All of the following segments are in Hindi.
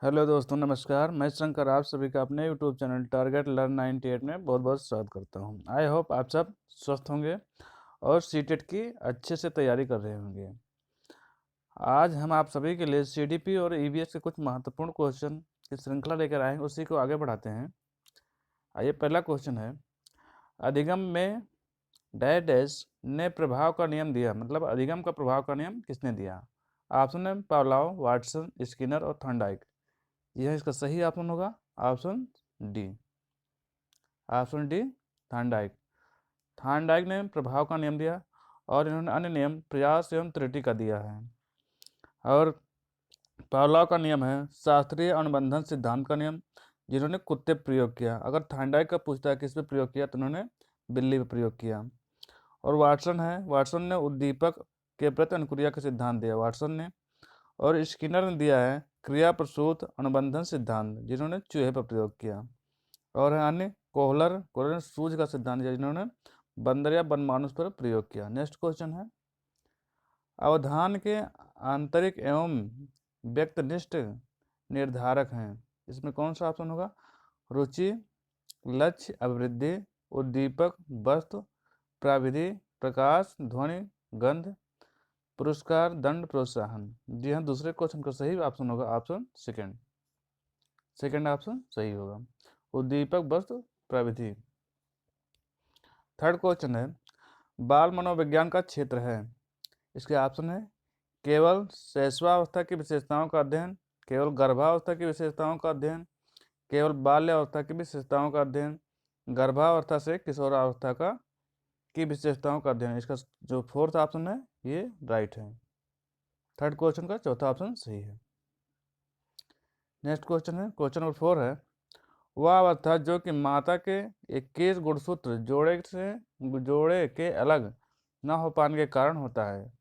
हेलो दोस्तों, नमस्कार। मैं शंकर आप सभी का अपने यूट्यूब चैनल टारगेट लर्न 98 में बहुत बहुत स्वागत करता हूं। आई होप आप सब स्वस्थ होंगे और सीटेट की अच्छे से तैयारी कर रहे होंगे। आज हम आप सभी के लिए सीडीपी और ईवीएस के कुछ महत्वपूर्ण क्वेश्चन की श्रृंखला लेकर आए हैं, उसी को आगे बढ़ाते हैं। आइए, पहला क्वेश्चन है, अधिगम में डैश डैश ने प्रभाव का नियम दिया। मतलब अधिगम का प्रभाव का नियम किसने दिया? ऑप्शन है पावलोव, वाटसन, स्किनर और थॉर्नडाइक। यह इसका सही ऑप्शन होगा option D. Option D, Thorndike. Thorndike ने प्रभाव का नियम दिया और इन्होंने अन्य नियम प्रयास एवं त्रुटि का दिया है। और पावलोव का नियम है शास्त्रीय अनुबंधन सिद्धांत का नियम, जिन्होंने कुत्ते पर प्रयोग किया। अगर थॉर्नडाइक का पूछता है किस पे प्रयोग किया, तो उन्होंने बिल्ली पर प्रयोग किया। और वाटसन है, वाटसन ने उद्दीपक के प्रति अनुक्रिया का सिद्धांत दिया, वाटसन ने। और स्किनर ने दिया है क्रिया प्रसूत अनुबंधन सिद्धांत, जिन्होंने चूहे पर प्रयोग किया। और है अन्य कोहलर, कोहलर ने सूझ का सिद्धांत दिया, जिन्होंने बंदर या बनमानुष पर प्रयोग किया। नेक्स्ट क्वेश्चन है, अवधान के आंतरिक एवं व्यक्तिनिष्ठ निर्धारक हैं। इसमें कौन सा ऑप्शन होगा? रुचि, लक्ष्य, अभिवृद्धि, उद्दीपक, वस्तु, प्राविधि, प्रकाश, ध्वनि, गंध, पुरस्कार, दंड, प्रोत्साहन। जी हाँ, दूसरे क्वेश्चन का सही ऑप्शन होगा ऑप्शन सेकेंड। सेकेंड ऑप्शन सही होगा, उद्दीपक, वस्तु, प्रविधि। थर्ड क्वेश्चन है, बाल मनोविज्ञान का क्षेत्र है। इसके ऑप्शन है केवल शैशवावस्था की विशेषताओं का अध्ययन, केवल गर्भावस्था की विशेषताओं का अध्ययन, केवल बाल्यावस्था की विशेषताओं का अध्ययन, गर्भावस्था से किशोरावस्था का की विशेषताओं का अध्ययन। इसका जो फोर्थ ऑप्शन है ये राइट है। थर्ड क्वेश्चन का चौथा ऑप्शन सही है। नेक्स्ट क्वेश्चन है, क्वेश्चन नंबर 4 है, वह अवस्था जो कि माता के 21 गुणसूत्र जोड़े के अलग न हो पाने के कारण होता है।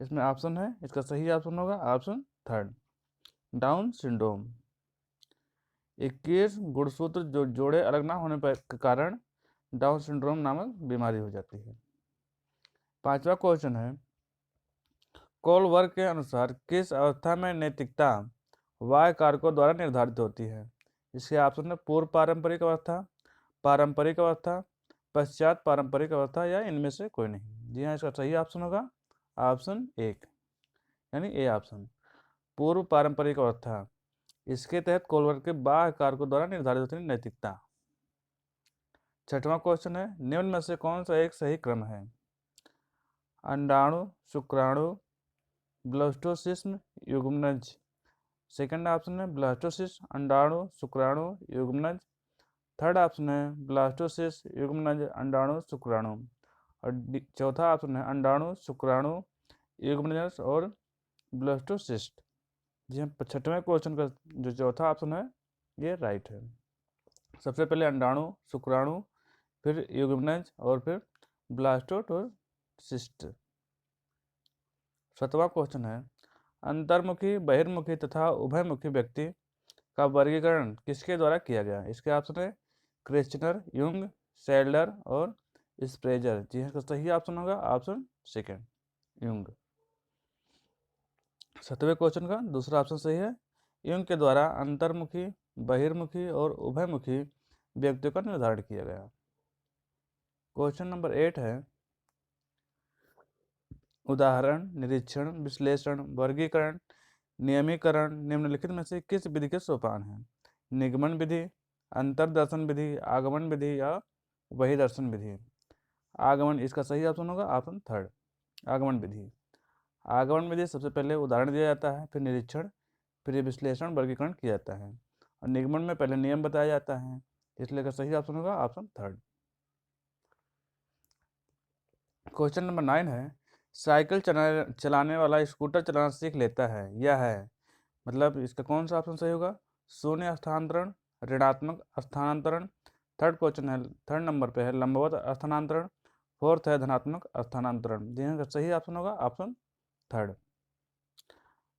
इसमें ऑप्शन है, इसका सही ऑप्शन होगा ऑप्शन थर्ड, डाउन सिंड्रोम। 21 गुणसूत्र जो जोड़े अलग ना होने के कारण डाउन सिंड्रोम नामक बीमारी हो जाती है। पांचवा क्वेश्चन है, कोलवर्ग के अनुसार किस अवस्था में नैतिकता वाय कारकों द्वारा निर्धारित होती है? इसके ऑप्शन है पूर्व पारंपरिक अवस्था, पारंपरिक अवस्था, पश्चात पारंपरिक अवस्था या इनमें से कोई नहीं। जी हाँ, इसका सही ऑप्शन होगा ऑप्शन एक, यानी ए ऑप्शन, पूर्व पारंपरिक अवस्था। इसके तहत कोलवर्ग के बाह्य कारकों द्वारा निर्धारित होती है नैतिकता। छठवां क्वेश्चन है, निम्न में से कौन सा एक सही क्रम है? अंडाणु, शुक्राणु, ब्लास्टोसिस्ट, युग्मनज। सेकंड ऑप्शन है ब्लास्टोसिस्ट, अंडाणु, शुक्राणु, युग्मनज। थर्ड ऑप्शन है ब्लास्टोसिस्ट, युग्मनज, अंडाणु, शुक्राणु। और चौथा ऑप्शन है अंडाणु, शुक्राणु, युग्मनज और ब्लास्टोसिस्ट। जी हाँ, छठवें क्वेश्चन का जो चौथा ऑप्शन है ये राइट है। सबसे पहले अंडाणु, शुक्राणु, फिर युग्मनज और फिर ब्लास्टोट और सिस्ट। सातवां क्वेश्चन है, अंतर्मुखी, बहिर्मुखी तथा उभयमुखी व्यक्ति का वर्गीकरण किसके द्वारा किया गया? इसके ऑप्शन है क्रेचनर, युंग, सैडलर और स्प्रेजर। जी हाँ, इसका सही ऑप्शन होगा ऑप्शन सेकेंड, युंग। सातवें क्वेश्चन का दूसरा ऑप्शन सही है, युंग के द्वारा अंतर्मुखी, बहिर्मुखी और उभयमुखी व्यक्तियों का निर्धारण किया गया। क्वेश्चन नंबर 8 है, उदाहरण, निरीक्षण, विश्लेषण, वर्गीकरण, नियमीकरण निम्नलिखित में से किस विधि के सोपान हैं? निगमन विधि, अंतर्दर्शन विधि, आगमन विधि या वही दर्शन विधि। आगमन, इसका सही ऑप्शन होगा ऑप्शन थर्ड, आगमन विधि। आगमन विधि सबसे पहले उदाहरण दिया जाता है, फिर निरीक्षण, फिर विश्लेषण, वर्गीकरण किया जाता है। और निगमन में पहले नियम बताया जाता है, इसलिए सही ऑप्शन होगा ऑप्शन थर्ड। क्वेश्चन नंबर 9 है, साइकिल चलाने वाला स्कूटर चलाना सीख लेता है, यह है, मतलब इसका कौन सा ऑप्शन सही होगा? शून्य स्थानांतरण, ऋणात्मक स्थानांतरण। थर्ड क्वेश्चन है, थर्ड नंबर पे है लंबवत स्थानांतरण। फोर्थ है धनात्मक स्थानांतरण। जी हाँ, सही ऑप्शन होगा ऑप्शन थर्ड,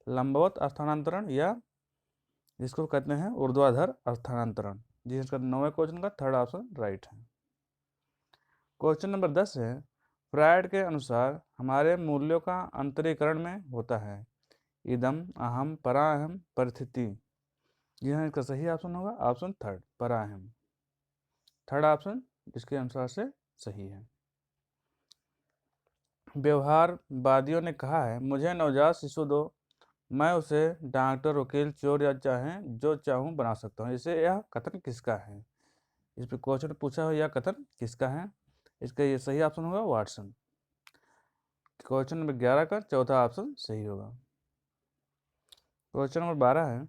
लंबवत स्थानांतरण या जिसको कहते हैं ऊर्ध्वाधर स्थानांतरण। जी, इसका 9वें क्वेश्चन का थर्ड ऑप्शन राइट है। क्वेश्चन नंबर 10 है, फ्रायड के अनुसार हमारे मूल्यों का अंतरीकरण में होता है, इदम, अहम, पराअहम, परिस्थिति। यहाँ इसका सही ऑप्शन होगा ऑप्शन थर्ड, पराहम। थर्ड ऑप्शन इसके अनुसार से सही है। व्यवहारवादियों ने कहा है, मुझे नवजात शिशु दो, मैं उसे डॉक्टर, वकील, चोर या चाहे जो चाहूँ बना सकता हूँ। इसे यह कथन किसका है? इस पर क्वेश्चन पूछा हो, यह कथन किसका है? इसका ये सही ऑप्शन होगा वाटसन। क्वेश्चन नंबर 11 का चौथा ऑप्शन सही होगा। क्वेश्चन नंबर 12 है,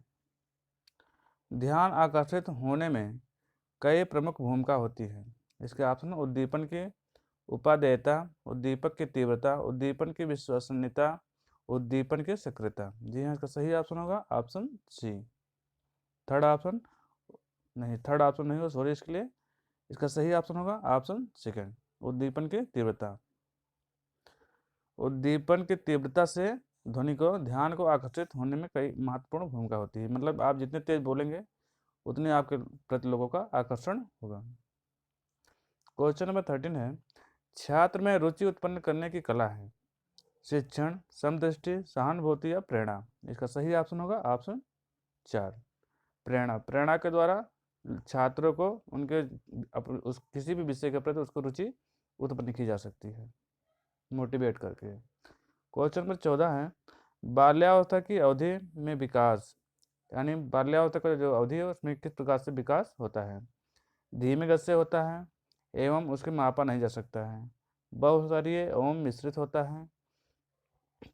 ध्यान आकर्षित होने में कई प्रमुख भूमिका होती है। इसके ऑप्शन उद्दीपन की उपादेयता, उद्दीपक की तीव्रता, उद्दीपन की विश्वसनीयता, उद्दीपन की सक्रियता। जी हाँ, इसका सही ऑप्शन होगा ऑप्शन सी। थर्ड ऑप्शन नहीं, थर्ड ऑप्शन नहीं होगा, सॉरी इसके लिए। इसका सही ऑप्शन होगा ऑप्शन सेकेंड, उद्दीपन की तीव्रता। उद्दीपन की तीव्रता से ध्वनि को, ध्यान को आकर्षित होने में कई महत्वपूर्ण भूमिका होती है। मतलब आप जितने तेज बोलेंगे उतने आपके प्रति लोगों का आकर्षण होगा। क्वेश्चन नंबर 13 है, छात्र में रुचि उत्पन्न करने की कला है। शिक्षण, समदृष्टि, सहानुभूति या प्रेरणा। इसका सही ऑप्शन होगा ऑप्शन 4, प्रेरणा। प्रेरणा के द्वारा छात्रों को उनके उस किसी भी विषय के प्रति उसको रुचि उत्पन्न की जा सकती है, मोटिवेट करके। क्वेश्चन नंबर 14 है, बाल्यावस्था की अवधि में विकास, यानी बाल्यावस्था का जो अवधि है उसमें किस प्रकार से विकास होता है? धीमी गति से होता है एवं उसके मापा नहीं जा सकता है, बहुस्तरीय एवं मिश्रित होता है,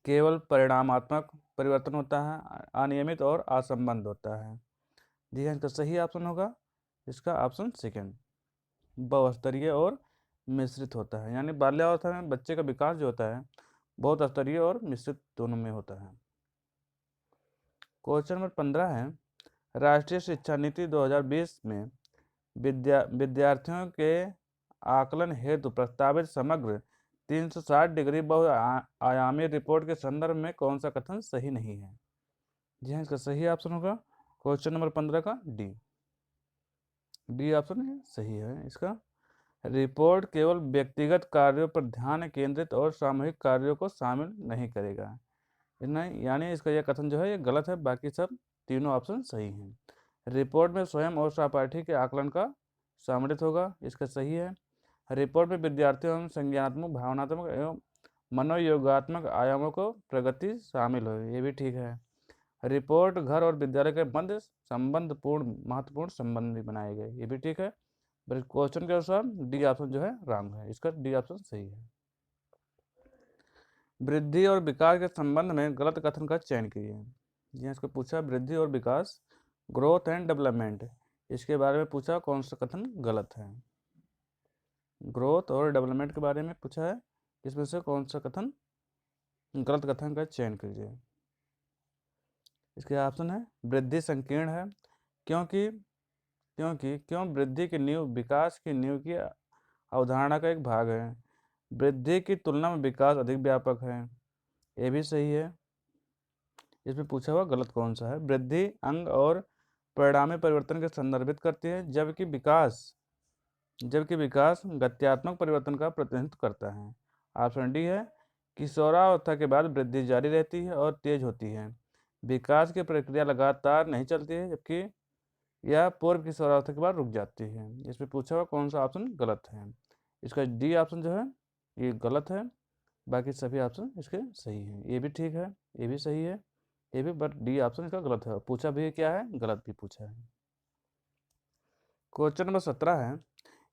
केवल परिणामात्मक परिवर्तन होता है, अनियमित और असंबद्ध होता है। जी हाँ, इसका सही ऑप्शन होगा इसका ऑप्शन सेकेंड, बहुस्तरीय और मिश्रित होता है। यानी बाल्यावस्था में बच्चे का विकास जो होता है बहुत स्तरीय और मिश्रित दोनों में होता है। क्वेश्चन नंबर 15 है, राष्ट्रीय शिक्षा नीति 2020 में विद्यार्थियों के आकलन हेतु प्रस्तावित समग्र 360 डिग्री बहुआयामी रिपोर्ट के संदर्भ में कौन सा कथन सही नहीं है? जी हाँ, इसका सही ऑप्शन होगा क्वेश्चन नंबर 15 का डी। डी ऑप्शन सही है इसका। रिपोर्ट केवल व्यक्तिगत कार्यों पर ध्यान केंद्रित और सामूहिक कार्यों को शामिल नहीं करेगा। नहीं, यानी इसका यह कथन जो है ये गलत है, बाकी सब तीनों ऑप्शन सही हैं। रिपोर्ट में स्वयं और सहपाठी के आकलन का सम्मिलित होगा, इसका सही है। रिपोर्ट में विद्यार्थियों एवं संज्ञानात्मक, भावनात्मक एवं मनोयोगात्मक आयामों को प्रगति शामिल हो, ये भी ठीक है। रिपोर्ट घर और विद्यालय के मध्य संबंधपूर्ण महत्वपूर्ण संबंध भी बनाए गए, ये भी ठीक है। बल्कि क्वेश्चन के अनुसार डी ऑप्शन जो है रॉन्ग है, इसका डी ऑप्शन सही है। वृद्धि और विकास के संबंध में गलत कथन का चयन कीजिए। जी इसको पूछा वृद्धि और विकास, ग्रोथ एंड डेवलपमेंट, इसके बारे में पूछा कौन सा कथन गलत है? ग्रोथ और डेवलपमेंट के बारे में पूछा है, इसमें से कौन सा कथन गलत कथन का चयन कीजिए। इसके ऑप्शन है, वृद्धि संकीर्ण है, क्योंकि क्यों वृद्धि की नींव विकास की नींव की अवधारणा का एक भाग है। वृद्धि की तुलना में विकास अधिक व्यापक है, ये भी सही है। इसमें पूछा हुआ गलत कौन सा है? वृद्धि अंग और परिणामी परिवर्तन के संदर्भित करती है, जबकि विकास गत्यात्मक परिवर्तन का प्रतिनिधित्व करता है। ऑप्शन डी है, किशोरावस्था के बाद वृद्धि जारी रहती है और तेज होती है। विकास की प्रक्रिया लगातार नहीं चलती है, जबकि यह पूर्व किशोरावस्था के बाद रुक जाती है। इसमें पूछा हुआ कौन सा ऑप्शन गलत है? इसका डी ऑप्शन जो है ये गलत है, बाकी सभी ऑप्शन इसके सही हैं। ये भी ठीक है, ये भी सही है, ये भी, बट डी ऑप्शन इसका गलत है। पूछा भी क्या है, गलत भी पूछा है। क्वेश्चन नंबर 17 है,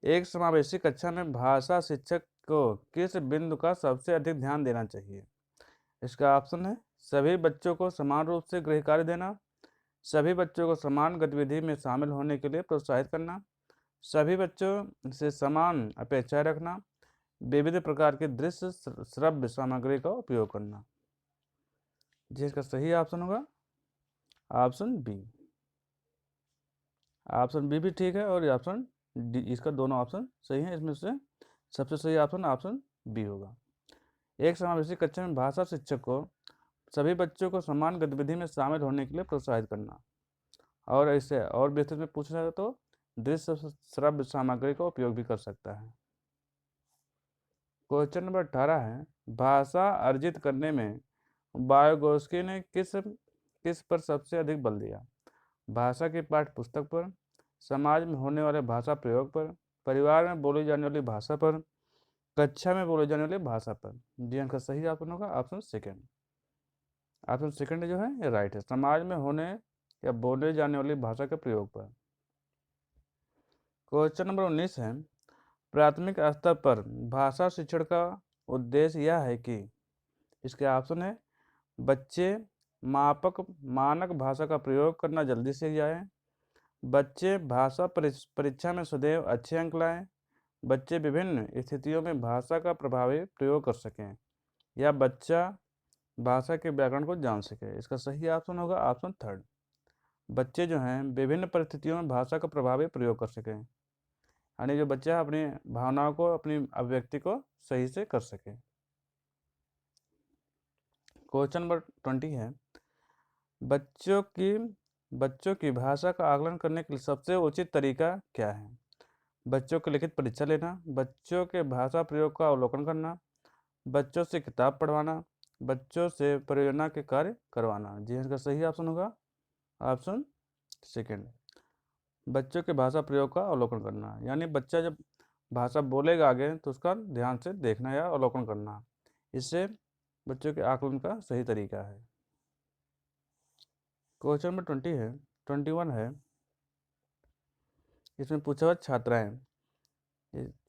एक समावेशी कक्षा में भाषा शिक्षक को किस बिंदु का सबसे अधिक ध्यान देना चाहिए? इसका ऑप्शन है, सभी बच्चों को समान रूप से गृह कार्य देना, सभी बच्चों को समान गतिविधि में शामिल होने के लिए प्रोत्साहित करना, सभी बच्चों से समान अपेक्षाएं रखना, विविध प्रकार के दृश्य श्रव्य सामग्री का उपयोग करना। जिसका सही ऑप्शन होगा ऑप्शन बी। ऑप्शन बी भी ठीक है और ऑप्शन डी, इसका दोनों ऑप्शन सही है। इसमें से सबसे सही ऑप्शन बी होगा। एक समावेशी कक्षा में भाषा शिक्षक को सभी बच्चों को समान गतिविधि में शामिल होने के लिए प्रोत्साहित करना, और ऐसे और विस्तृत में पूछना है तो दृश्य श्रव्य सामग्री का उपयोग भी कर सकता है। क्वेश्चन नंबर 18 है, भाषा अर्जित करने में वायगोस्की ने किस पर सबसे अधिक बल दिया? भाषा की पाठ्य पुस्तक पर, समाज में होने वाले भाषा प्रयोग पर, परिवार में बोली जाने वाली भाषा पर, कक्षा में बोली जाने वाली भाषा पर। जी इनका सही ऑप्शन होगा ऑप्शन सेकेंड। ऑप्शन सेकेंड जो है ये राइट है, समाज में होने या बोले जाने वाली भाषा के प्रयोग पर। क्वेश्चन नंबर 19 है, प्राथमिक स्तर पर भाषा शिक्षण का उद्देश्य यह है कि, इसके ऑप्शन है बच्चे मानक भाषा का प्रयोग करना जल्दी सीख जाएं, बच्चे भाषा परीक्षा में सदैव अच्छे अंक लाएं, बच्चे विभिन्न स्थितियों में भाषा का प्रभावी प्रयोग कर सकें, या बच्चा भाषा के व्याकरण को जान सके। इसका सही ऑप्शन होगा ऑप्शन थर्ड। बच्चे जो हैं विभिन्न परिस्थितियों में भाषा का प्रभावी प्रयोग कर सकें, यानी जो बच्चा अपनी भावनाओं को, अपनी अभिव्यक्ति को सही से कर सके। क्वेश्चन नंबर 20 है, बच्चों की भाषा का आकलन करने के लिए सबसे उचित तरीका क्या है? बच्चों की लिखित परीक्षा लेना, बच्चों के भाषा प्रयोग का अवलोकन करना, बच्चों से किताब पढ़वाना, बच्चों से परियोजना के कार्य करवाना। जी इसका सही ऑप्शन होगा ऑप्शन सेकेंड। बच्चों के भाषा प्रयोग का अवलोकन करना, यानी बच्चा जब भाषा बोलेगा आगे तो उसका ध्यान से देखना या अवलोकन करना, इससे बच्चों के आकलन का सही तरीका है। क्वेश्चन नंबर 21 है, इसमें पूछा हुआ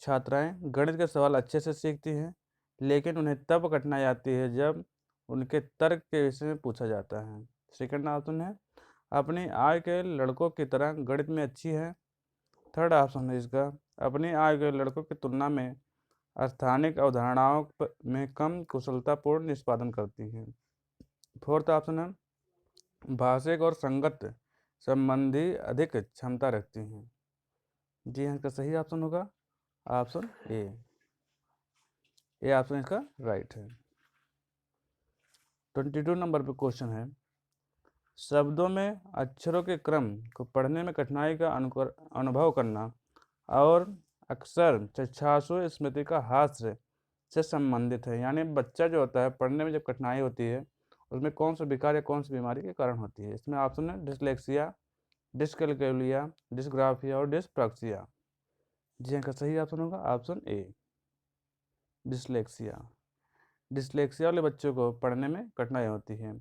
छात्राएं गणित के सवाल अच्छे से सीखती हैं, लेकिन उन्हें तब कठिनाई आती है जब उनके तर्क के विषय में पूछा जाता है। सेकंड ऑप्शन है अपनी आय के लड़कों की तरह गणित में अच्छी है। थर्ड ऑप्शन है इसका अपनी आय के लड़कों की तुलना में स्थानिक अवधारणाओं में कम कुशलतापूर्ण निष्पादन करती है। फोर्थ ऑप्शन है भाषिक और संगत संबंधी अधिक क्षमता रखती हैं। जी हाँ, इसका सही ऑप्शन होगा ऑप्शन ए। ये ऑप्शन इसका राइट है। 22 नंबर पे क्वेश्चन है, शब्दों में अक्षरों के क्रम को पढ़ने में कठिनाई का अनुभव करना और अक्सर चक्षासु स्मृति का हास्य से संबंधित है। यानी बच्चा जो होता है पढ़ने में जब कठिनाई होती है उसमें कौन सा विकार या कौन सी बीमारी के कारण होती है? इसमें ऑप्शन है डिसलेक्सिया, डिसकैलकुलिया, डिसग्राफिया और डिसप्रैक्सिया। जी हाँ, का सही ऑप्शन होगा ऑप्शन ए डिसलेक्सिया। डिसलेक्सिया वाले बच्चों को पढ़ने में कठिनाई होती है,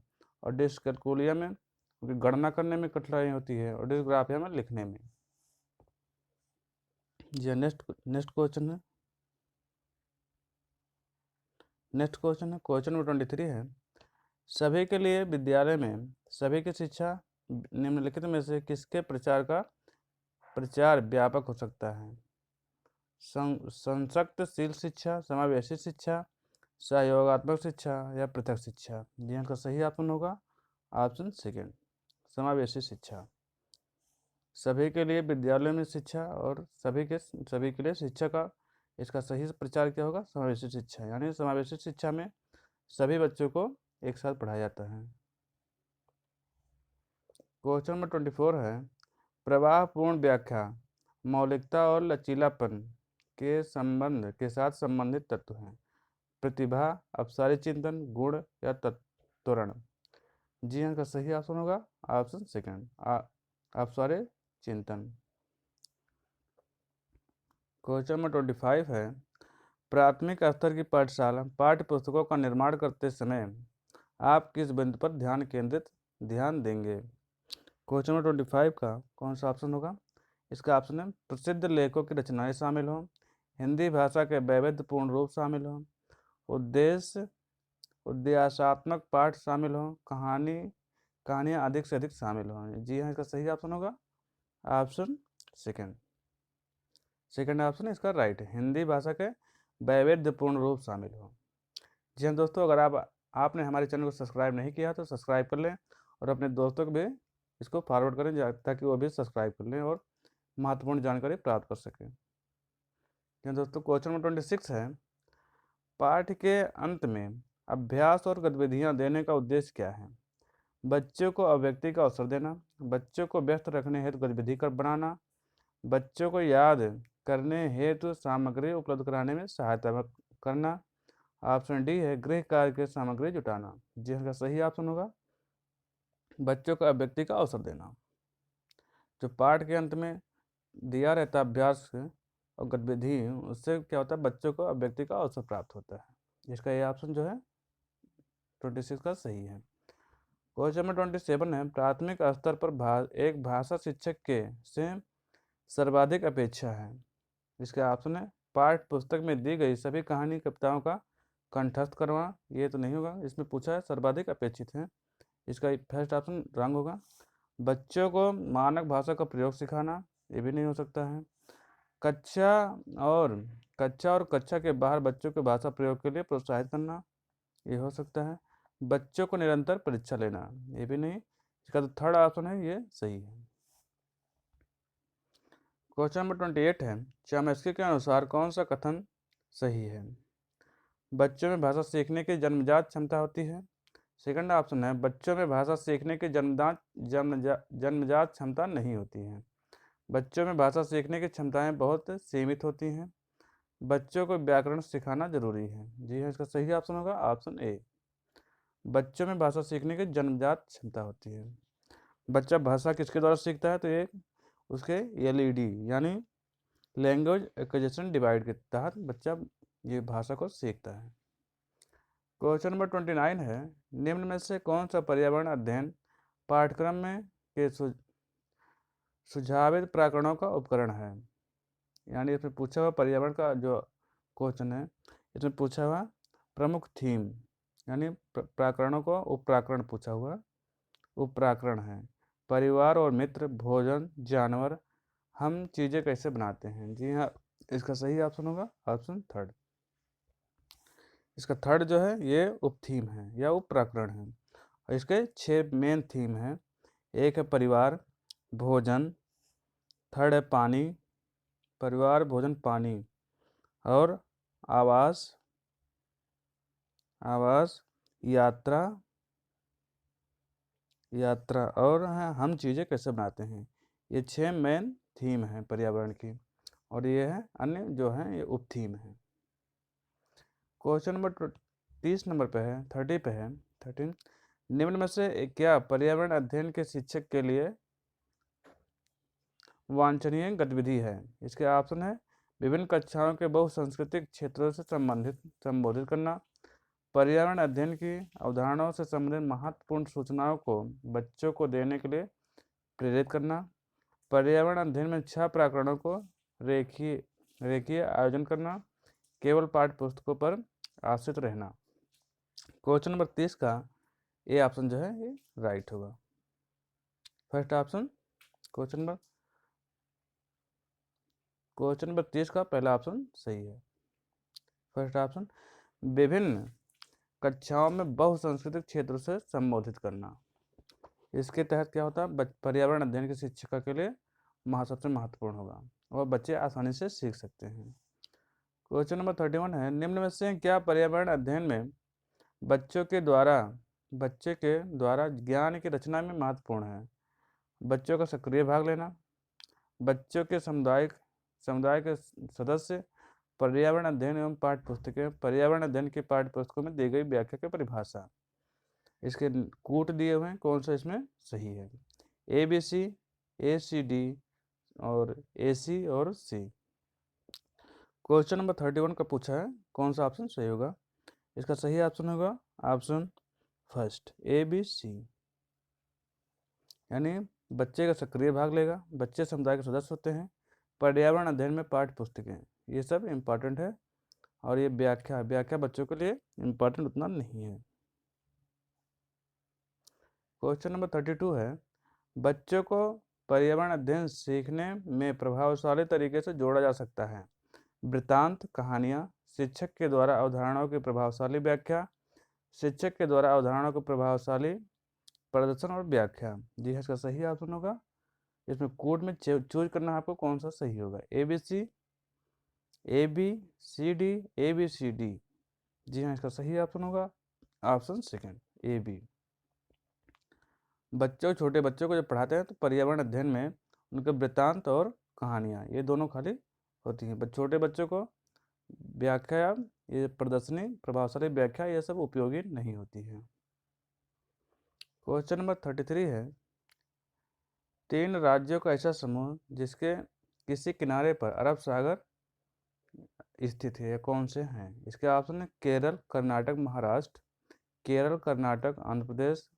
और डिसकैलकुलिया में गणना करने में कठिनाई होती है, और डिसग्राफिया में लिखने में। जी नेक्स्ट क्वेश्चन है, क्वेश्चन नंबर 23 है, सभी के लिए विद्यालय में सभी की शिक्षा निम्नलिखित में से किसके प्रचार व्यापक हो सकता है? संसक्तशील शिक्षा, समावेशी शिक्षा, सहयोगात्मक शिक्षा या पृथक शिक्षा। जी इनका सही ऑप्शन होगा ऑप्शन सेकेंड समावेशी शिक्षा। सभी के लिए विद्यालय में शिक्षा और सभी के लिए शिक्षा का इसका सही प्रचार क्या होगा? समावेशी शिक्षा। यानी समावेशी शिक्षा में सभी बच्चों को एक साथ पढ़ाया जाता है। क्वेश्चन नंबर 24 है, प्रवाहपूर्ण व्याख्या मौलिकता और लचीलापन के संबंध के साथ संबंधित तत्व हैं। प्रतिभा, अपसारी चिंतन, गुण या त्वरण। जी हाँ, का सही ऑप्शन होगा ऑप्शन सेकंड अपसारी चिंतन। क्वेश्चन नंबर 25 है, प्राथमिक स्तर की पाठशाला पाठ्य पुस्तकों का निर्माण करते समय आप किस बिंदु पर ध्यान देंगे? क्वेश्चन नंबर 25 का कौन सा ऑप्शन होगा? इसका ऑप्शन है प्रसिद्ध लेखकों की रचनाएं शामिल हों, हिंदी भाषा के वैविध्यपूर्ण रूप शामिल हों, उद्देश्यात्मक पाठ शामिल हों, कहानियाँ अधिक से अधिक शामिल हों। जी हाँ, इसका सही ऑप्शन होगा ऑप्शन सेकंड ऑप्शन इसका राइट है, हिंदी भाषा के वैविध्यपूर्ण रूप शामिल हो। जी हाँ दोस्तों, अगर आपने हमारे चैनल को सब्सक्राइब नहीं किया तो सब्सक्राइब कर लें और अपने दोस्तों को भी इसको फॉरवर्ड करें ताकि वो भी सब्सक्राइब कर लें और महत्वपूर्ण जानकारी प्राप्त कर सकें। जी दोस्तों, क्वेश्चन नंबर 26 है, पाठ के अंत में अभ्यास और गतिविधियाँ देने का उद्देश्य क्या है? बच्चों को अभिव्यक्ति का अवसर देना, बच्चों को व्यस्त रखने हेतु गतिविधि कर बनाना, बच्चों को याद करने हेतु सामग्री उपलब्ध कराने में सहायता करना। ऑप्शन डी है गृह कार्य की सामग्री जुटाना। जी इसका सही ऑप्शन होगा बच्चों को अभिव्यक्ति का अवसर देना। जो पाठ के अंत में दिया रहता अभ्यास और गतिविधि, उससे क्या होता है, बच्चों को अभिव्यक्ति का अवसर प्राप्त होता है। इसका ये ऑप्शन जो है 26 का सही है। क्वेश्चन नंबर 27 है, प्राथमिक स्तर पर एक भाषा शिक्षक के से सर्वाधिक अपेक्षा है। इसका ऑप्शन है पाठ्य पुस्तक में दी गई सभी कहानी कविताओं का कंठस्थ करवाना, ये तो नहीं होगा, इसमें पूछा है सर्वाधिक अपेक्षित है, इसका फर्स्ट ऑप्शन रंग होगा। बच्चों को मानक भाषा का प्रयोग सिखाना, ये भी नहीं हो सकता है। कक्षा और कक्षा के बाहर बच्चों के भाषा प्रयोग के लिए प्रोत्साहित करना, ये हो सकता है। बच्चों को निरंतर परीक्षा लेना, ये भी नहीं, इसका तो थर्ड ऑप्शन है, ये सही है। क्वेश्चन नंबर 28 है, चॉम्स्की के अनुसार कौन सा कथन सही है? बच्चों में भाषा सीखने की जन्मजात क्षमता होती है। सेकंड ऑप्शन है बच्चों में भाषा सीखने की जन्मजात क्षमता नहीं होती है। बच्चों में भाषा सीखने की क्षमताएं बहुत सीमित होती हैं। बच्चों को व्याकरण सिखाना जरूरी है। जी हाँ, इसका सही ऑप्शन होगा ऑप्शन ए। बच्चों में भाषा सीखने की जन्मजात क्षमता होती है। बच्चा भाषा किसके द्वारा सीखता है? तो ये उसके एलईडी यानी लैंग्वेज एक्विजिशन डिवाइड के तहत बच्चा ये भाषा को सीखता है। क्वेश्चन नंबर 29 है, निम्न में से कौन सा पर्यावरण अध्ययन पाठ्यक्रम में के सुझावित प्रकरणों का उपकरण है? यानी इसमें पूछा हुआ पर्यावरण का जो क्वेश्चन है, इसमें पूछा हुआ प्रमुख थीम यानी प्रकरणों को उपप्राकरण पूछा हुआ, उपप्राकरण है परिवार और मित्र, भोजन, जानवर, हम चीज़ें कैसे बनाते हैं। जी हाँ, इसका सही ऑप्शन होगा ऑप्शन थर्ड। इसका थर्ड जो है ये उपथीम है या उपप्राकरण है, और इसके 6 मेन थीम हैं। एक है परिवार, भोजन, थर्ड है पानी, परिवार, भोजन, पानी, और आवास, यात्रा और है हम चीज़ें कैसे बनाते हैं। ये 6 मेन थीम हैं पर्यावरण की, और ये है अन्य जो हैं ये उप थीम है। क्वेश्चन नंबर 30 नंबर पे है, 30 पे है, 13, निम्न में से क्या पर्यावरण अध्ययन के शिक्षक के लिए वांछनीय गतिविधि है? इसके ऑप्शन है विभिन्न कक्षाओं के बहुसांस्कृतिक क्षेत्रों से संबोधित करना, पर्यावरण अध्ययन की अवधारणाओं से संबंधित महत्वपूर्ण सूचनाओं को बच्चों को देने के लिए प्रेरित करना, पर्यावरण अध्ययन में 6 प्रकरणों को रेखीय आयोजन करना, केवल पाठ्य पुस्तकों पर आश्रित रहना। क्वेश्चन नंबर 30 का ए ऑप्शन जो है ये राइट होगा, फर्स्ट ऑप्शन। क्वेश्चन नंबर 30 का पहला ऑप्शन सही है, फर्स्ट ऑप्शन। विभिन्न कक्षाओं में बहुसांस्कृतिक क्षेत्रों से संबोधित करना, इसके तहत क्या होता है, पर्यावरण अध्ययन की शिक्षिका के लिए सबसे महत्वपूर्ण होगा और बच्चे आसानी से सीख सकते हैं। क्वेश्चन नंबर 31 है, निम्न में से क्या पर्यावरण अध्ययन में बच्चे के द्वारा ज्ञान की रचना में महत्वपूर्ण है? बच्चों का सक्रिय भाग लेना, बच्चों के समुदाय के सदस्य, पर्यावरण अध्ययन एवं पर्यावरण अध्ययन के पाठ्य पुस्तकों में दी गई व्याख्या की परिभाषा। इसके कूट दिए हुए हैं, कौन सा इसमें सही है? ABC, ACD और AC और C। क्वेश्चन नंबर 31 का पूछा है कौन सा ऑप्शन सही होगा? इसका सही ऑप्शन होगा ऑप्शन फर्स्ट ABC, यानी बच्चे का सक्रिय भाग लेगा, बच्चे समुदाय के सदस्य होते हैं, पर्यावरण अध्ययन में पाठ्य पुस्तकें, ये सब इम्पॉर्टेंट है, और ये व्याख्या बच्चों के लिए इम्पॉर्टेंट उतना नहीं है। क्वेश्चन नंबर 32 है, बच्चों को पर्यावरण अध्ययन सीखने में प्रभावशाली तरीके से जोड़ा जा सकता है। वृत्तांत, कहानियाँ, शिक्षक के द्वारा अवधारणाओं की प्रभावशाली व्याख्या, शिक्षक के द्वारा अवधारणाओं को प्रभावशाली प्रदर्शन और व्याख्या। जी हाँ, इसका सही ऑप्शन होगा, इसमें कोड में चूज करना है आपको कौन सा सही होगा, ABC, ABCD, ABCD। जी हाँ, इसका सही ऑप्शन होगा ऑप्शन सेकंड AB। छोटे बच्चों को जब पढ़ाते हैं तो पर्यावरण अध्ययन में उनके वृत्तांत और कहानियाँ ये दोनों खाली होती हैं। छोटे बच्चों को व्याख्या, ये प्रदर्शनी, प्रभावशाली व्याख्या, ये सब उपयोगी नहीं होती है। क्वेश्चन नंबर 33 है, 3 राज्यों का ऐसा समूह जिसके किसी किनारे पर अरब सागर स्थित है, कौन से हैं? इसके ऑप्शन है केरल, कर्नाटक, महाराष्ट्र। केरल, कर्नाटक, आंध्र प्रदेश,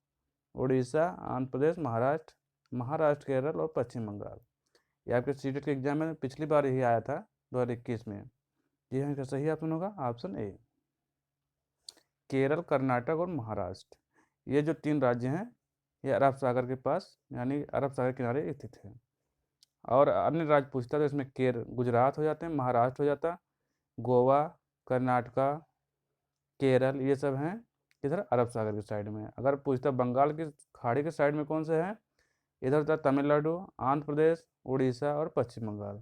उड़ीसा, आंध्र प्रदेश, महाराष्ट्र, महाराष्ट्र, केरल और पश्चिम बंगाल। ये आपके सीटेट के एग्जाम में पिछली बार यही आया था 2021 में। जी हाँ, इसका सही ऑप्शन होगा ऑप्शन ए, केरल, कर्नाटक और महाराष्ट्र। ये जो 3 राज्य हैं ये अरब सागर के पास यानी अरब सागर किनारे स्थित है। और अन्य राज्य पूछता है तो इसमें गुजरात हो जाते हैं, महाराष्ट्र हो जाता, गोवा, कर्नाटका, केरल, ये सब हैं इधर अरब सागर की साइड में। अगर पूछता बंगाल की खाड़ी के साइड में कौन से हैं, इधर था तमिलनाडु, आंध्र प्रदेश, उड़ीसा और पश्चिम बंगाल।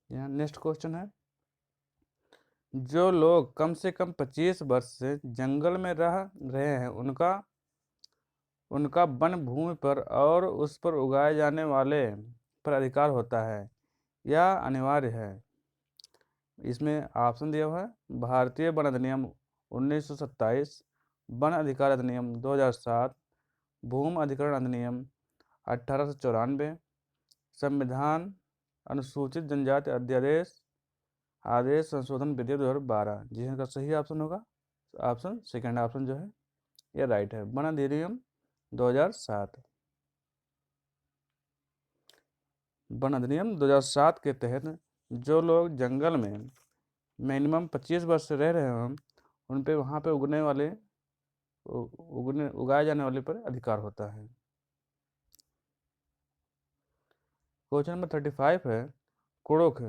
यहाँ नेक्स्ट क्वेश्चन है, जो लोग कम से कम 25 वर्ष से जंगल में रह रहे हैं उनका वन भूमि पर और उस पर उगाए जाने वाले पर अधिकार होता है या अनिवार्य है? इसमें ऑप्शन दिया हुआ है भारतीय वन अधिनियम 1927, वन अधिकार अधिनियम 2007, भूमि अधिग्रहण अधिनियम 1894, संविधान अनुसूचित जनजाति अध्यादेश आदेश संशोधन विधेयक 2012। जी हाँ, का सही ऑप्शन होगा ऑप्शन सेकेंड ऑप्शन जो है ये राइट है, वन अधिनियम 2007। वन अधिनियम 2007 के तहत जो लोग जंगल में मिनिमम 25 वर्ष से रह रहे हैं उन पे वहाँ पे उगाए जाने वाले पर अधिकार होता है। क्वेश्चन नंबर 35 है, कुड़ुख।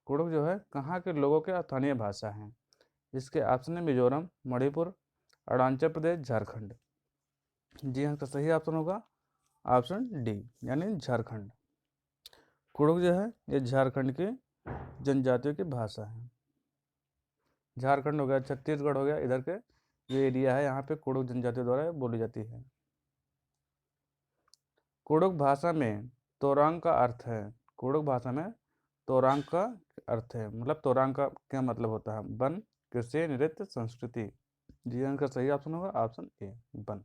कुड़ुख जो है कहाँ के लोगों के स्थानीय भाषा है? इसके ऑप्शन है मिजोरम, मणिपुर, अरुणाचल प्रदेश, झारखंड। जी हाँ, इसका सही ऑप्शन होगा ऑप्शन डी यानी झारखंड। कुड़ुख जो है ये झारखंड की जनजातियों की भाषा है। झारखंड हो गया, छत्तीसगढ़ हो गया, इधर के जो एरिया है यहाँ पे कुड़ुख जनजातियों द्वारा बोली जाती है। कुड़ुख भाषा में तोरांग का अर्थ है, कुड़ुख भाषा में तोरांग का अर्थ है, मतलब तोरांग का क्या मतलब होता है? वन, कृषि, नृत्य, संस्कृति। जी का सही ऑप्शन होगा ऑप्शन ए, वन।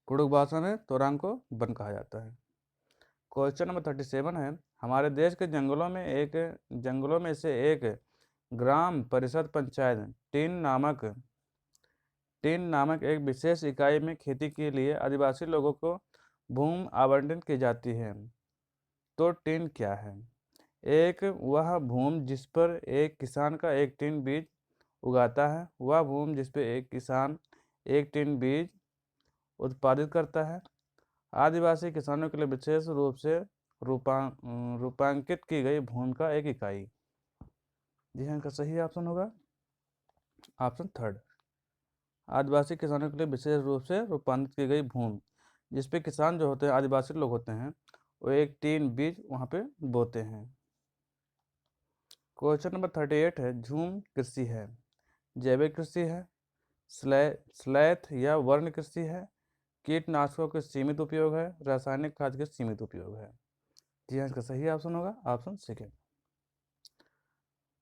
कुड़ुख भाषा में तोरांग को वन कहा जाता है। क्वेश्चन नंबर 37 है, हमारे देश के जंगलों में से एक ग्राम परिषद पंचायत टीन नामक एक विशेष इकाई में खेती के लिए आदिवासी लोगों को भूमि आवंटित की जाती है। तो टीन क्या है? एक वह भूमि जिस पर एक किसान का एक टीन बीज उगाता है, वह भूमि जिस पर एक किसान एक टीन बीज उत्पादित करता है, आदिवासी किसानों के लिए विशेष रूप से रूपांकित की गई भूमि का एक इकाई। जी हाँ, इनका सही ऑप्शन होगा ऑप्शन थर्ड, आदिवासी किसानों के लिए विशेष रूप से रूपांतरित की गई भूमि जिसपे किसान जो होते हैं आदिवासी लोग होते हैं वो एक टीन बीज वहाँ पे बोते हैं। क्वेश्चन नंबर 38 है, झूम कृषि है, जैविक कृषि है, स्लैथ या वर्ण कृषि है, कीटनाशकों के सीमित उपयोग है, रासायनिक खाद के सीमित उपयोग है? जी हाँ, इसका सही ऑप्शन होगा ऑप्शन सेकेंड,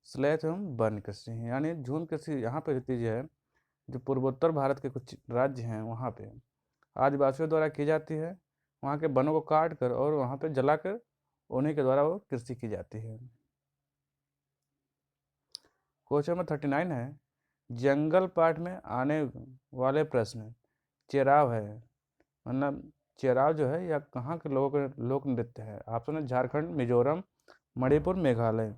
स्लैथ एवं वर्ण कृषि यानी झूम कृषि यहाँ पे रहती है जो पूर्वोत्तर भारत के कुछ राज्य हैं वहाँ पे आदिवासियों द्वारा की जाती है, वहाँ के वनों को काट कर और वहाँ पे जलाकर उन्हीं के द्वारा वो कृषि की जाती है। क्वेश्चन नंबर 39 है, जंगल पाठ में आने वाले प्रश्न चेराव है, मतलब चेराव जो है या कहाँ के लोगों के लोक नृत्य है? ऑप्शन है झारखंड, मिजोरम, मणिपुर, मेघालय।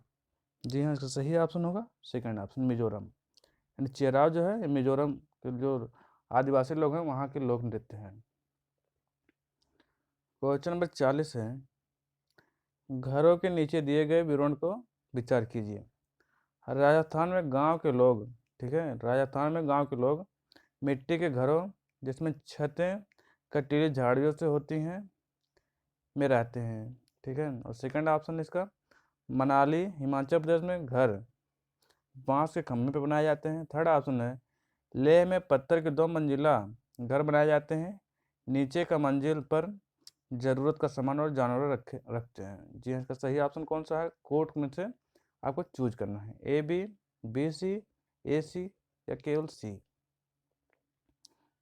जी हाँ, इसका सही ऑप्शन होगा सेकंड ऑप्शन मिजोरम, यानी चेराव जो है मिजोरम के जो आदिवासी लोग हैं वहाँ के लोक नृत्य हैं। क्वेश्चन नंबर 40 है, घरों के नीचे दिए गए विवरण को विचार कीजिए। राजस्थान में गांव के लोग, ठीक है, राजस्थान में गांव के लोग मिट्टी के घरों जिसमें छतें कटीली झाड़ियों से होती हैं में रहते हैं, ठीक है। और सेकंड ऑप्शन इसका मनाली हिमाचल प्रदेश में घर बांस के खंभे पर बनाए जाते हैं। थर्ड ऑप्शन है लेह में पत्थर के 2 मंजिला घर बनाए जाते हैं, नीचे का मंजिल पर जरूरत का सामान और जानवर रखते हैं। जी हाँ, इसका सही ऑप्शन कौन सा है? कोर्ट में से आपको चूज करना है, ए बी, बी सी, ए सी या केवल सी।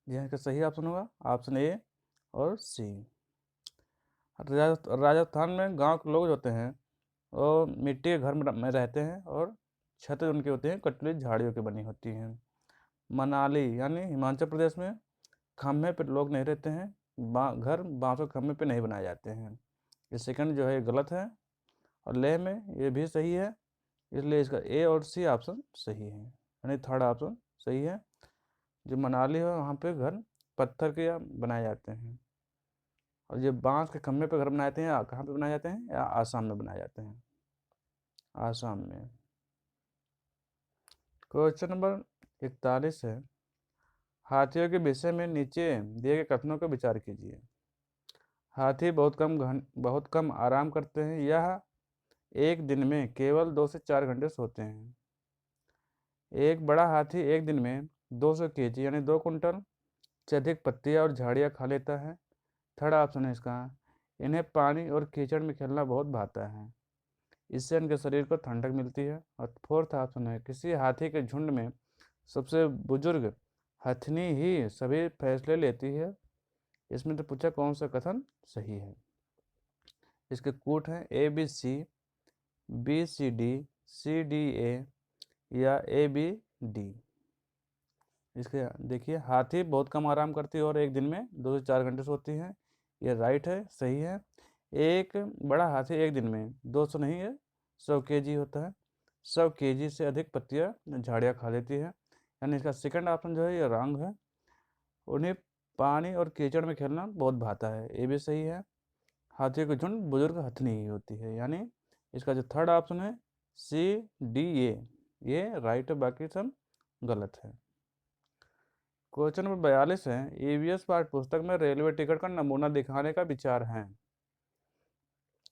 जी हाँ, इसका सही ऑप्शन होगा ऑप्शन ए और सी। राजस्थान में गांव के लोग जो होते हैं वो मिट्टी के घर में रहते हैं और छतें उनकी होती हैं कटली झाड़ियों की बनी होती हैं। मनाली यानी हिमाचल प्रदेश में खम्भे पे लोग नहीं रहते हैं, घर बांसों के खम्भे पे नहीं बनाए जाते हैं। ये सेकंड जो है ये गलत है। और लेह में ये भी सही है, इसलिए इसका ए और सी ऑप्शन सही है, यानी थर्ड ऑप्शन सही है। जो मनाली है वहाँ पे घर पत्थर के बनाए जाते हैं, और ये बांस के खम्भे पे घर बनाए जाते हैं, कहाँ पे बनाए जाते हैं, या आसाम में बनाए जाते हैं, आसाम में। क्वेश्चन नंबर 41 है, हाथियों के विषय में नीचे दिए गए कथनों पर विचार कीजिए। हाथी बहुत कम आराम करते हैं, यह एक दिन में केवल 2 से 4 घंटे सोते हैं। एक बड़ा हाथी एक दिन में 200 केजी यानी 2 कुंटल से अधिक पत्तियाँ और झाड़ियाँ खा लेता है। थर्ड ऑप्शन है इसका, इन्हें पानी और कीचड़ में खेलना बहुत भाता है, इससे इनके शरीर को ठंडक मिलती है। और फोर्थ ऑप्शन है, किसी हाथी के झुंड में सबसे बुजुर्ग हथनी ही सभी फैसले लेती है। इसमें तो पूछा कौन सा कथन सही है। इसके कूट हैं ABC, BCD, CDA या ABD। इसके देखिए, हाथी बहुत कम आराम करती है और एक दिन में 2 से 4 घंटे सोती है, ये राइट है, सही है। एक बड़ा हाथी एक दिन में 200 नहीं है 100 केजी होता है, 100 केजी से अधिक पत्तियाँ झाड़ियाँ खा लेती है, यानी इसका सेकंड ऑप्शन जो है ये रॉन्ग है। उन्हें पानी और कीचड़ में खेलना बहुत भाता है, ये भी सही है। हाथियों की झुंड बुजुर्ग हथनी ही होती है, यानी इसका जो थर्ड ऑप्शन है CDA ये राइट है, बाकी सब गलत है। क्वेश्चन नंबर 42 है, EVS पाठ्य पुस्तक में रेलवे टिकट का नमूना दिखाने का विचार है।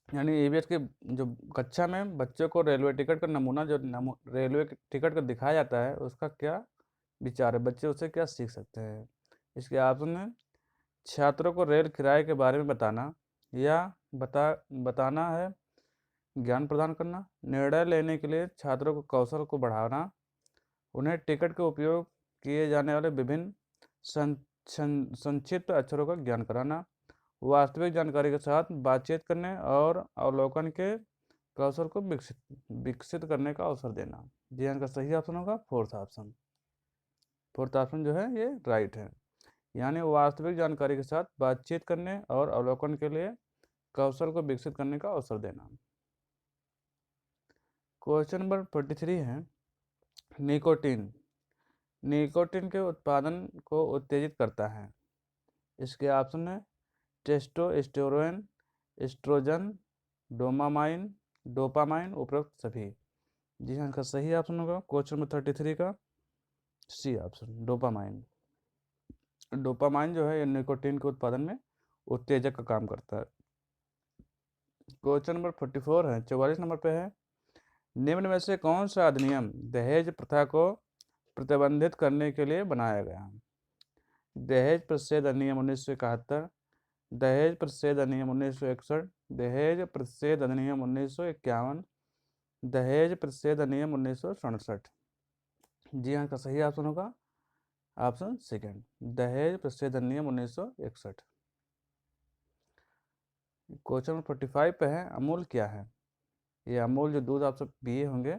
यानी EVS के जो कक्षा में बच्चों को रेलवे टिकट का नमूना जो रेलवे टिकट का दिखाया जाता है उसका क्या विचार है, बच्चे उससे क्या सीख सकते हैं। इसके ऑप्शन है, छात्रों को रेल किराए के बारे में बताना, या बताना है ज्ञान प्रदान करना, निर्णय लेने के लिए छात्रों को कौशल को बढ़ाना, उन्हें टिकट के उपयोग किए जाने वाले विभिन्न संक्षिप्त अक्षरों का ज्ञान कराना, वास्तविक जानकारी के साथ बातचीत करने और अवलोकन के कौशल को विकसित करने का अवसर देना। जी हाँ, इनका सही ऑप्शन होगा फोर्थ ऑप्शन। फोर्थ ऑप्शन जो है ये राइट है, यानी वास्तविक जानकारी के साथ बातचीत करने और अवलोकन के लिए कौशल को विकसित करने का अवसर देना। क्वेश्चन नंबर 43 है, निकोटीन निकोटीन के उत्पादन को उत्तेजित करता है। इसके ऑप्शन है टेस्टोस्टेरोन, एस्ट्रोजन, डोपामाइन, उपरोक्त सभी। जी हाँ, इसका सही ऑप्शन होगा क्वेश्चन नंबर 33 का सी ऑप्शन, डोपामाइन। डोपामाइन जो है ये निकोटीन के उत्पादन में उत्तेजक का काम करता है। क्वेश्चन नंबर 44 है, 44 नंबर पे है, निम्न में से कौन सा अधिनियम दहेज प्रथा को प्रतिबंधित करने के लिए बनाया गया। दहेज प्रतिषेध अधिनियम 1971, दहेज प्रतिषेध अधिनियम 1961, दहेज प्रतिषेध अधिनियम 1951, दहेज प्रतिषेध अधिनियम 1967। जी हाँ, का सही ऑप्शन होगा ऑप्शन सेकंड, दहेज प्रतिषेध अधिनियम 1961। क्वेश्चन नंबर 45 पे है, अमूल क्या है। ये अमूल जो दूध आप सब पिए होंगे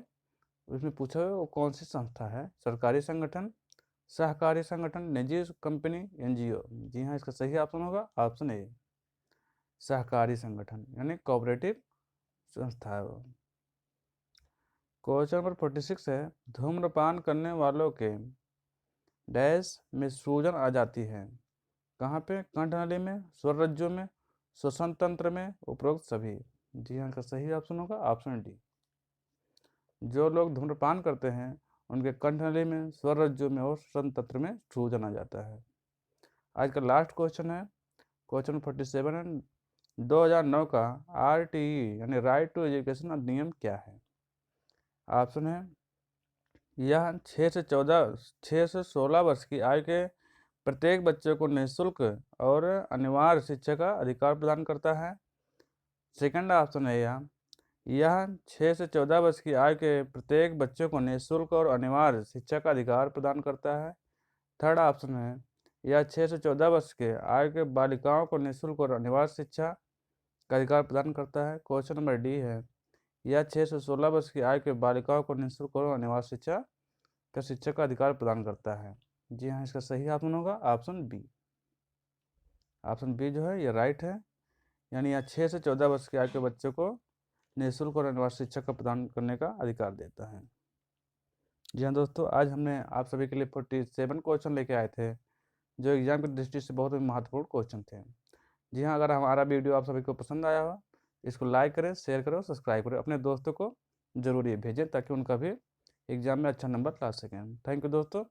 उसमें पूछा है वो कौन सी संस्था है, सरकारी संगठन, सहकारी संगठन, निजी कंपनी, NGO। जी हाँ, इसका सही ऑप्शन होगा ऑप्शन ए, सहकारी संगठन, यानी कोऑपरेटिव संस्था है वो। क्वेश्चन नंबर 46 है, धूम्रपान करने वालों के डैश में सूजन आ जाती है, कहाँ पे, कंठनाली में, स्वररज्जु में, श्वसन तंत्र में, उपरोक्त सभी। जी हाँ, का सही ऑप्शन होगा ऑप्शन डी, जो लोग धूम्रपान करते हैं उनके कंठनाली में, स्वररज्जु में और श्वसन तंत्र में सूजन आ जाता है। आज का लास्ट क्वेश्चन है, क्वेश्चन 47 है, 2009 का RTE यानी राइट टू एजुकेशन अधिनियम क्या है। ऑप्शन है, यह 6 से 16 वर्ष की आयु के प्रत्येक बच्चे को निःशुल्क और अनिवार्य शिक्षा का अधिकार प्रदान करता है। सेकंड ऑप्शन है, यह 6 से 14 वर्ष की आयु के प्रत्येक बच्चे को निःशुल्क और अनिवार्य शिक्षा का अधिकार प्रदान करता है। थर्ड ऑप्शन है, यह 6 से 14 वर्ष के आयु के बालिकाओं को निःशुल्क और अनिवार्य शिक्षा का अधिकार प्रदान करता है। क्वेश्चन नंबर डी है, यह 6 से 16 वर्ष की आयु के बालिकाओं को निःशुल्क और अनिवार्य शिक्षा का अधिकार प्रदान करता है। जी हाँ, इसका सही ऑप्शन होगा ऑप्शन बी। ऑप्शन बी जो है ये राइट है, यानी यह 6 से 14 वर्ष की आयु के बच्चों को निःशुल्क और अनिवार्य शिक्षा का प्रदान करने का अधिकार देता है। जी हाँ दोस्तों, आज हमने आप सभी के लिए 47 क्वेश्चन लेके आए थे, जो एग्जाम की दृष्टि से बहुत ही महत्वपूर्ण क्वेश्चन थे। जी हाँ, अगर हमारा वीडियो आप सभी को पसंद आया हो, इसको लाइक करें, शेयर करें, सब्सक्राइब करें, अपने दोस्तों को जरूर ये भेजें ताकि उनका भी एग्जाम में अच्छा नंबर ला सकें। थैंक यू दोस्तों।